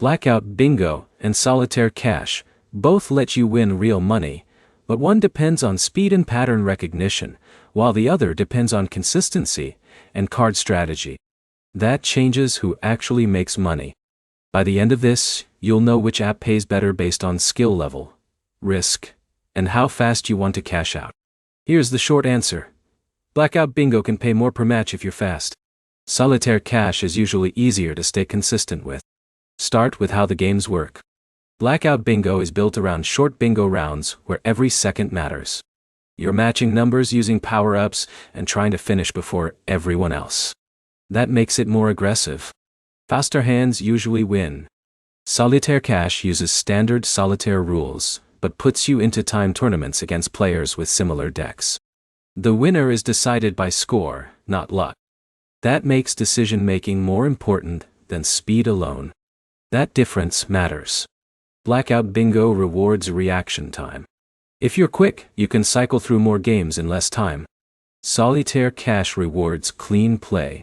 Blackout Bingo and Solitaire Cash both let you win real money, but one depends on speed and pattern recognition, while the other depends on consistency and card strategy. That changes who actually makes money. By the end of this, you'll know which app pays better based on skill level, risk, and how fast you want to cash out. Here's the short answer. Blackout Bingo can pay more per match if you're fast. Solitaire Cash is usually easier to stay consistent with. Start with how the games work. Blackout Bingo is built around short bingo rounds where every second matters. You're matching numbers using power-ups and trying to finish before everyone else. That makes it more aggressive. Faster hands usually win. Solitaire Cash uses standard solitaire rules, but puts you into time tournaments against players with similar decks. The winner is decided by score, not luck. That makes decision-making more important than speed alone. That difference matters. Blackout Bingo rewards reaction time. If you're quick, you can cycle through more games in less time. Solitaire Cash rewards clean play.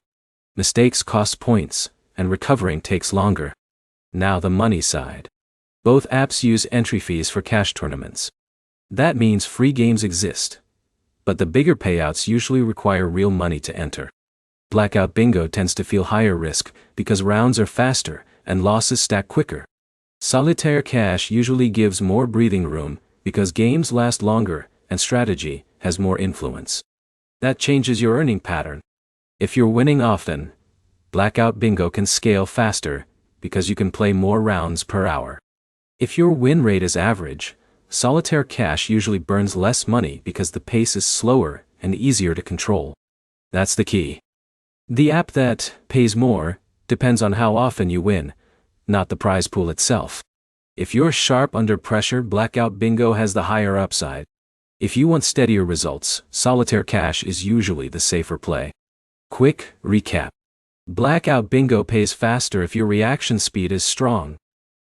Mistakes cost points, and recovering takes longer. Now the money side. Both apps use entry fees for cash tournaments. That means free games exist, but the bigger payouts usually require real money to enter. Blackout Bingo tends to feel higher risk because rounds are faster and losses stack quicker. Solitaire Cash usually gives more breathing room because games last longer and strategy has more influence. That changes your earning pattern. If you're winning often, Blackout Bingo can scale faster because you can play more rounds per hour. If your win rate is average, Solitaire Cash usually burns less money because the pace is slower and easier to control. That's the key. The app that pays more depends on how often you win, not the prize pool itself. If you're sharp under pressure, Blackout Bingo has the higher upside. If you want steadier results, Solitaire Cash is usually the safer play. Quick recap. Blackout Bingo pays faster if your reaction speed is strong.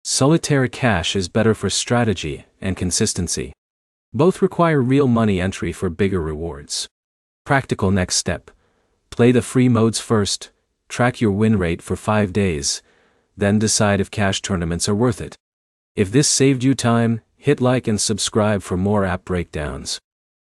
Solitaire Cash is better for strategy and consistency. Both require real money entry for bigger rewards. Practical next step. Play the free modes first, track your win rate for 5 days, then decide if cash tournaments are worth it. If this saved you time, hit like and subscribe for more app breakdowns.